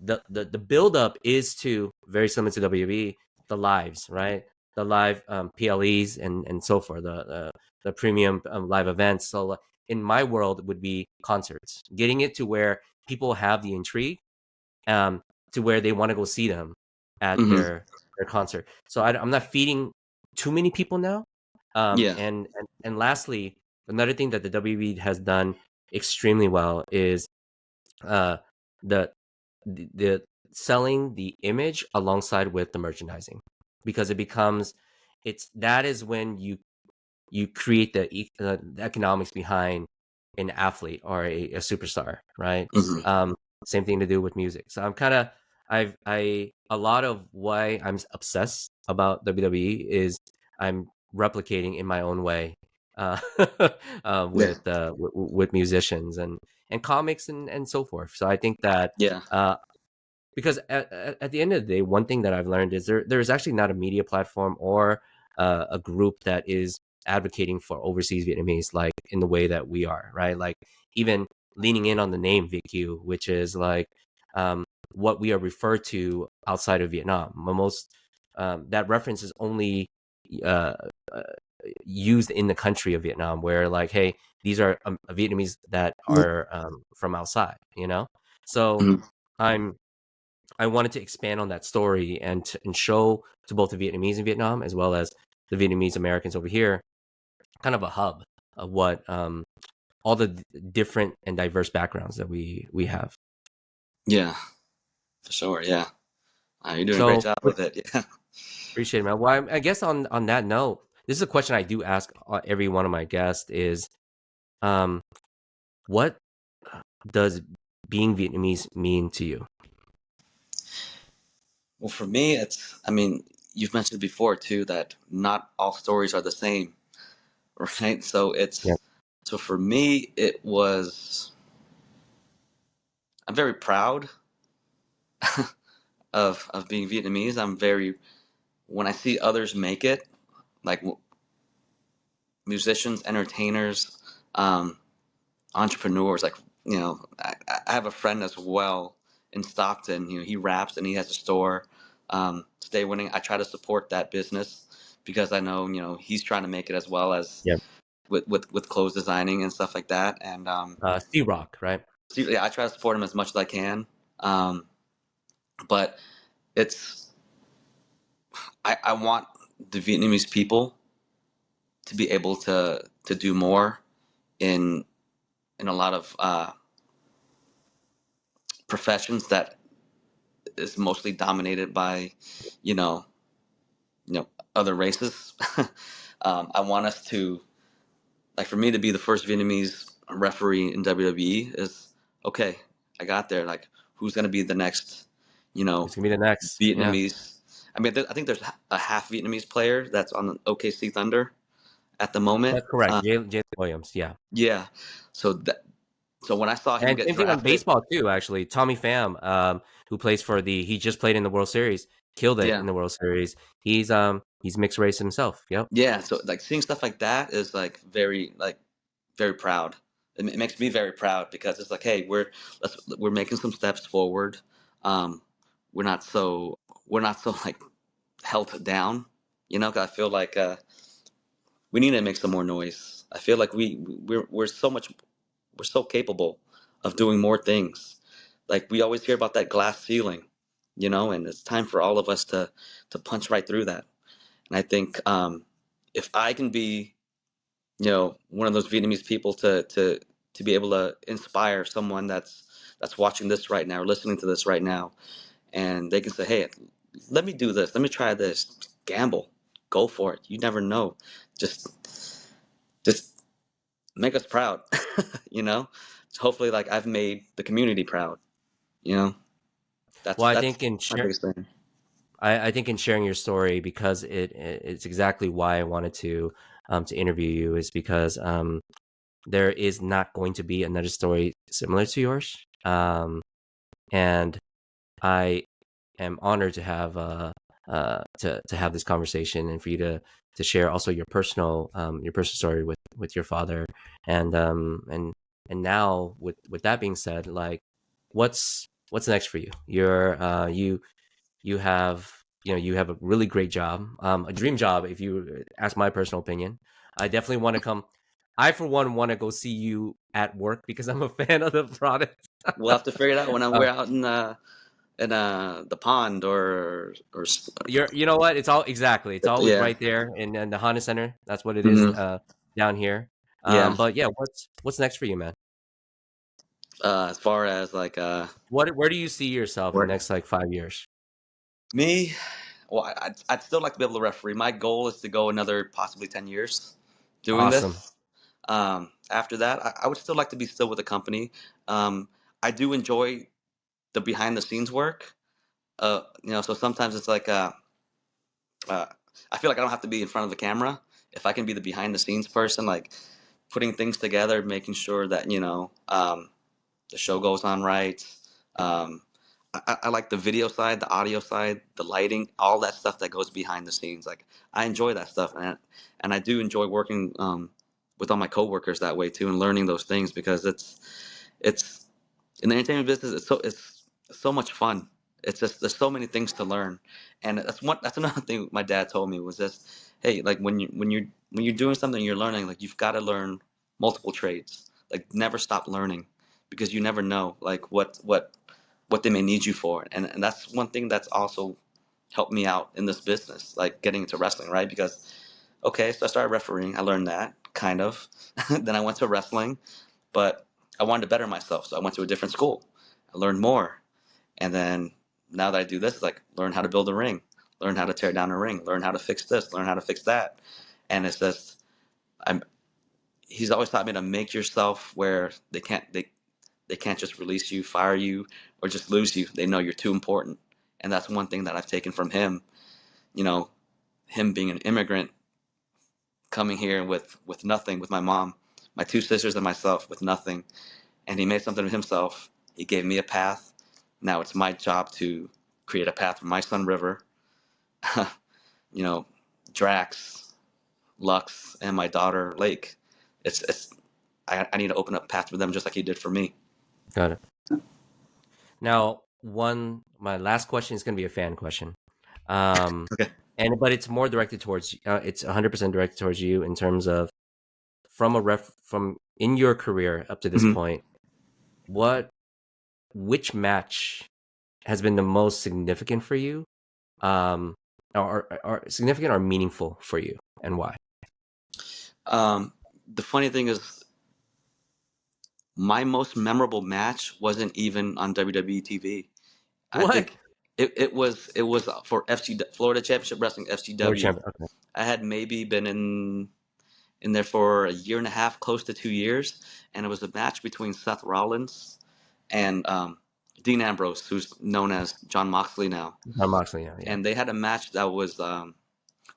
the build up is to very similar to WWE, the lives, right? The live PLEs and so forth, the premium live events. So in my world would be concerts, getting it to where people have the intrigue, um, to where they want to go see them at Mm-hmm. their concert. So I'm not feeding too many people now. Yeah. And lastly, another thing that the WWE has done extremely well is uh, the the selling the image alongside with the merchandising, because it becomes it's that is when you create the economics behind an athlete or a superstar, right? Mm-hmm. um Same thing to do with music. So I'm kind of I a lot of why I'm obsessed about WWE is I'm replicating in my own way, uh, Yeah. with musicians and comics and so forth. So I think that Yeah. uh, because at the end of the day, one thing that I've learned is there's actually not a media platform or a group that is advocating for overseas Vietnamese like in the way that we are, right? Like even leaning in on the name VQ, which is like um, what we are referred to outside of Vietnam. Most that reference is only uh, uh, used in the country of Vietnam, where like, hey, these are Vietnamese that are from outside, you know. So Mm-hmm. I'm I wanted to expand on that story and show to both the Vietnamese in Vietnam as well as the Vietnamese Americans over here, kind of a hub of what all the different and diverse backgrounds that we have. Yeah. For sure. Yeah. You're doing a great So job with it. Yeah. appreciate it, man. Well, I guess on that note, this is a question I do ask every one of my guests: is um, what does being Vietnamese mean to you? Well, for me, I mean, you've mentioned before too that not all stories are the same, right? Yeah. So for me, I'm very proud of being Vietnamese. When I see others make it, like musicians, entertainers, um, entrepreneurs. Like, I have a friend as well in Stockton. He raps and he has a store. Stay Winning. I try to support that business because I know he's trying to make it as well as Yep. with clothes designing and stuff like that. And Sea Rock, right? so, yeah, I try to support him as much as I can. Um, but it's I want the Vietnamese people to be able to do more in a lot of professions that is mostly dominated by, you know, other races. I want us to, like, for me to be the first Vietnamese referee in WWE is okay. I got there. Like, who's gonna be the next, you know, Who's gonna be the next? Yeah, Vietnamese? I mean, I think there's a half Vietnamese player that's on the OKC Thunder at the moment. that's correct. Jalen Williams. Yeah, Yeah. So so when I saw him and get same thing on drafted, baseball too. Actually, Tommy Pham, who plays for he just played in the World Series, killed it yeah, in the World Series. He's mixed race himself. Yep. yeah. So like seeing stuff like that is like very proud. It makes me very proud because it's like, hey, we're making some steps forward. Um, we're not so like held down, 'cause I feel like we need to make some more noise. I feel like we're so capable of doing more things. Like we always hear about that glass ceiling, and it's time for all of us to punch right through that. And I think if I can be, one of those Vietnamese people to be able to inspire someone that's watching this right now or listening to this right now, and they can say, "Hey, let me do this. Let me try this. Gamble, go for it. You never know. Just make us proud." you know. Hopefully, like I've made the community proud. You know, that's Well, I that's think in my biggest thing. I think in sharing your story, because it's exactly why I wanted to interview you, is because there is not going to be another story similar to yours, and I am honored to have to have this conversation, and for you to share also your personal story with your father, and now with that being said, like what's next for you? You have you have a really great job, a dream job if you ask my personal opinion. I definitely want to come. I for one want to go see you at work because I'm a fan of the product. We'll have to figure it out when uh, we're out in the pond or you know what? It's all exactly. It's always yeah. right there in the Honda Center. That's what it is Hmm. down here. Yeah. But yeah, what's next for you, man? As far as like Where do you see yourself in the work, next like 5 years? me, well, I'd still like to be able to referee. My goal is to go another possibly 10 years doing Awesome. this. After that, I would still like to be still with the company. Um, I do enjoy the behind the scenes work. So sometimes it's like uh, I feel like I don't have to be in front of the camera if I can be the behind the scenes person, like putting things together, making sure that the show goes on right. Um, I like the video side, the audio side, the lighting, all that stuff that goes behind the scenes. Like I enjoy that stuff, and I do enjoy working with all my coworkers that way too, and learning those things because it's in the entertainment business. It's so much fun. It's just there's so many things to learn, and that's another thing my dad told me was just, hey, like when you're doing something you're learning, like you've got to learn multiple trades. Like never stop learning because you never know like what they may need you for, and that's one thing that's also helped me out in this business, like getting into wrestling, right? Because okay, so I started refereeing, I learned that kind of, then I went to wrestling, but I wanted to better myself, so I went to a different school. I learned more, and then now that I do this, it's like learn how to build a ring, learn how to tear down a ring, learn how to fix this, learn how to fix that, and it's just I'm. He's always taught me to make yourself where they can't just release you, fire you, or just lose you. They know you're too important, and that's one thing that I've taken from him. You know, him being an immigrant, coming here with nothing, with my mom, my two sisters, and myself with nothing, and he made something of himself. He gave me a path. Now it's my job to create a path for my son River, you know, Drax. Lux and my daughter Lake. It's I need to open up path for them just like he did for me. Got it. Now, my last question is going to be a fan question. Okay. But it's more directed towards, it's 100% directed towards you in terms of from in your career up to this Mhm. point, which match has been the most significant for you, or significant or meaningful for you, and why? The funny thing is, my most memorable match wasn't even on WWE TV. I What? think it was for Florida Championship Wrestling World FCW. champion. Okay. I had maybe been in there for a year and a half, close to 2 years, and it was a match between Seth Rollins and Dean Ambrose, who's known as John Moxley now. Jon Moxley. Yeah, yeah. And they had a match that was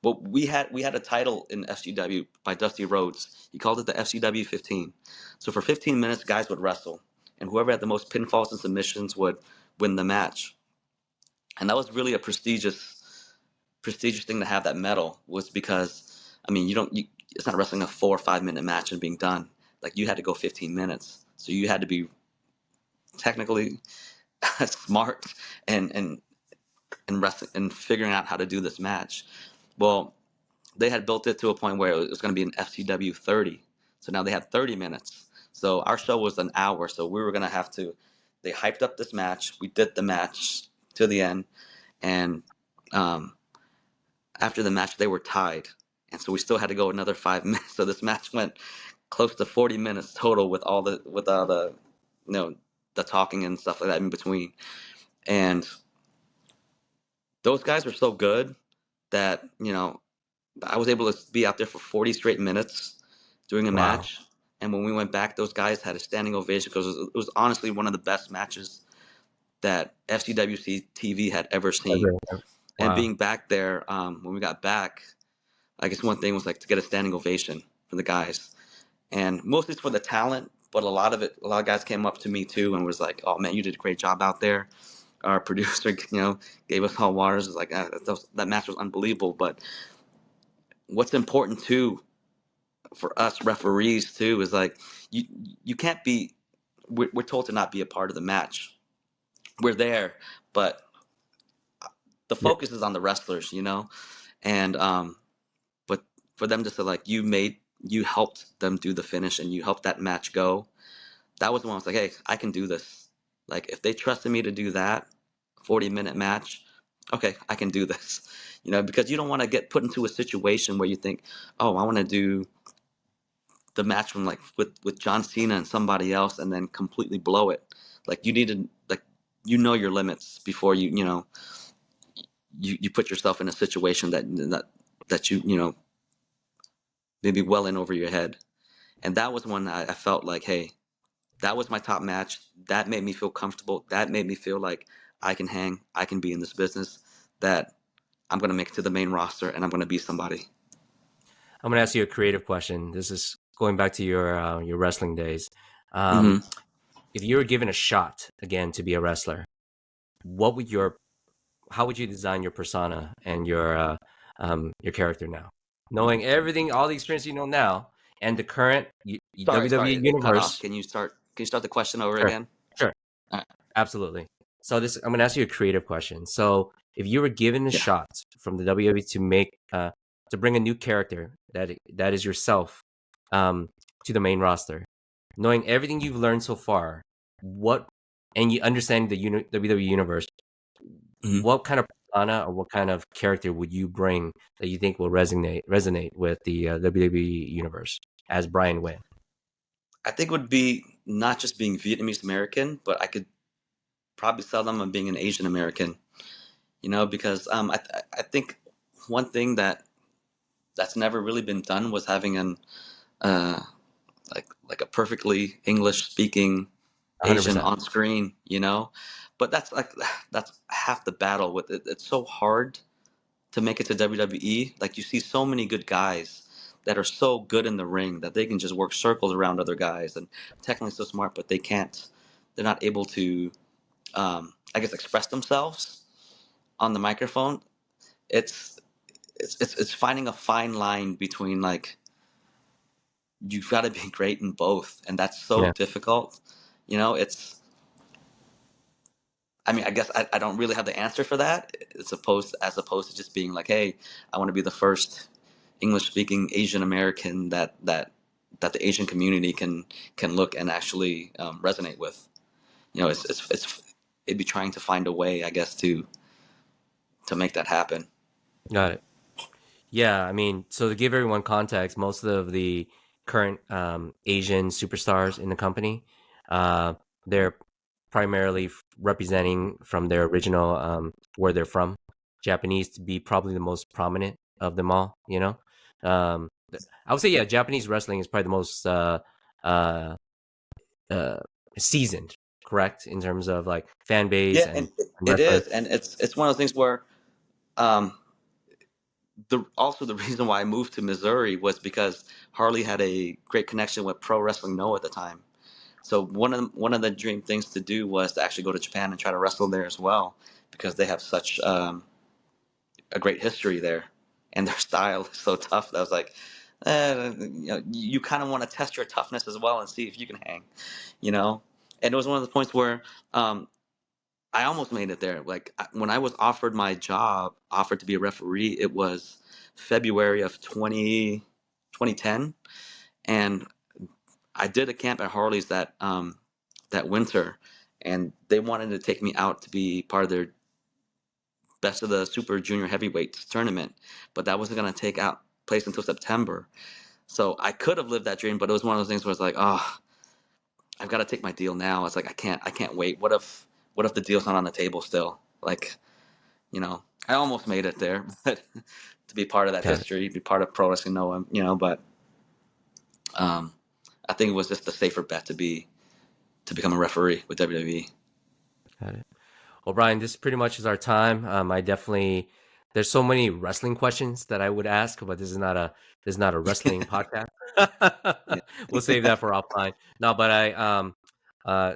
well, we had a title in FCW by Dusty Rhodes. He called it the FCW 15. So for 15 minutes, guys would wrestle, and whoever had the most pinfalls and submissions would win the match. And that was really a prestigious thing to have that medal, was because I mean it's not wrestling a 4 or 5 minute match and being done. Like, you had to go 15 minutes, so you had to be technically smart and wrestling and figuring out how to do this match. Well, they had built it to a point where it was going to be an FCW 30, so now they had 30 minutes. So our show was an hour, so we were going to have to. They hyped up this match. We did the match to the end, and um, after the match, they were tied, and so we still had to go another 5 minutes. So this match went close to 40 minutes total with all the you know the talking and stuff like that in between. And those guys were so good that I was able to be out there for 40 straight minutes doing a Wow. match. And when we went back, those guys had a standing ovation because it was honestly one of the best matches that FCWC TV had ever seen. And Wow. being back there, when we got back, I guess one thing was like to get a standing ovation from the guys, and mostly it's for the talent, but a lot of guys came up to me too and was like, "Oh man, you did a great job out there." Our producer, gave us hot waters. It's like, that match was unbelievable. But what's important too for us referees too is like, you you can't be. We're told to not be a part of the match. We're there, but the Yeah. focus is on the wrestlers, and but for them to say like, you helped them do the finish and you helped that match go. That was the one I was like, hey, I can do this. Like, if they trusted me to do that 40-minute match, okay, I can do this. Because you don't want to get put into a situation where you think, oh, I want to do the match from like with John Cena and somebody else and then completely blow it. Like, you need to, like, your limits before you put yourself in a situation that maybe well in over your head. And that was when I felt like, hey, that was my top match. That made me feel comfortable. That made me feel like I can hang, I can be in this business, that I'm going to make it to the main roster and I'm going to be somebody. I'm gonna ask you a creative question. This is going back to your wrestling days. Um, Mm-hmm. if you were given a shot again to be a wrestler, what would your how would you design your persona and your character now, knowing everything, all the experience you know now, and the current WWE Sorry, it cut off. universe? Can you start the question over Sure, again? sure, All right. absolutely. So I'm gonna ask you a creative question. So if you were given a Yeah. shot from the WWE to bring a new character that is yourself, um, to the main roster, knowing everything you've learned so far, what and you understand the WWE universe, Mm-hmm. what kind of persona or what kind of character would you bring that you think will resonate with the WWE universe as Brian Nguyen? I think it would be not just being Vietnamese American, but I could probably sell them on being an Asian American, because I think one thing that's never really been done was having an uh, like a perfectly English speaking Asian 100%. on screen, But that's half the battle with it. It's so hard to make it to WWE. Like, you see so many good guys that are so good in the ring that they can just work circles around other guys and technically so smart, but they can't. They're not able to, I guess, express themselves on the microphone. It's it's finding a fine line between like you've got to be great in both, and that's so Yeah. difficult. You know, it's. I mean, I guess I don't really have the answer for that. As opposed to just being like, hey, I want to be the first English speaking Asian American that the Asian community can look and actually resonate with. You know, it'd be trying to find a way, I guess, to make that happen. Got it. Yeah, I mean, so to give everyone context, most of the current Asian superstars in the company, uh, they're primarily representing from their original where they're from. Japanese to be probably the most prominent of them all. You know, I would say yeah, Japanese wrestling is probably the most uh, uh, seasoned, correct, in terms of like fan base Yeah, and and it wrestlers. is, and it's one of those things where um, the reason why I moved to Missouri was because Harley had a great connection with Pro Wrestling Noah at the time. So one of the dream things to do was to actually go to Japan and try to wrestle there as well, because they have such a great history there, and their style is so tough. That I was like, you kind of want to test your toughness as well and see if you can hang, you know. And it was one of the points where I almost made it there. Like when I was offered my job, offered to be a referee, it was February of 2010, and I did a camp at Harley's that winter, and they wanted to take me out to be part of their best of the super junior heavyweights tournament, but that wasn't going to take out place until September. So I could have lived that dream, but it was one of those things where it's like, oh, I've got to take my deal now. It's like I can't wait. What if the deal's not on the table still? Like, you know, I almost made it there, but to be part of that Got it. history, be part of Pro Wrestling Noah, you know, but um, I think it was just the safer bet to become a referee with WWE. Got it. Well, Brian, this pretty much is our time. I definitely there's so many wrestling questions that I would ask, but this is not a wrestling podcast. Yeah. We'll save that for offline. No, but I uh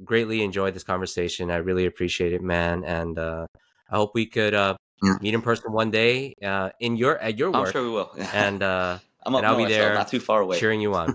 greatly enjoyed this conversation. I really appreciate it, man, and I hope we could Yeah. meet in person one day in your at your I'm sure work, we will. and I'm and up I'll be north, so there not too far away. cheering you on, man.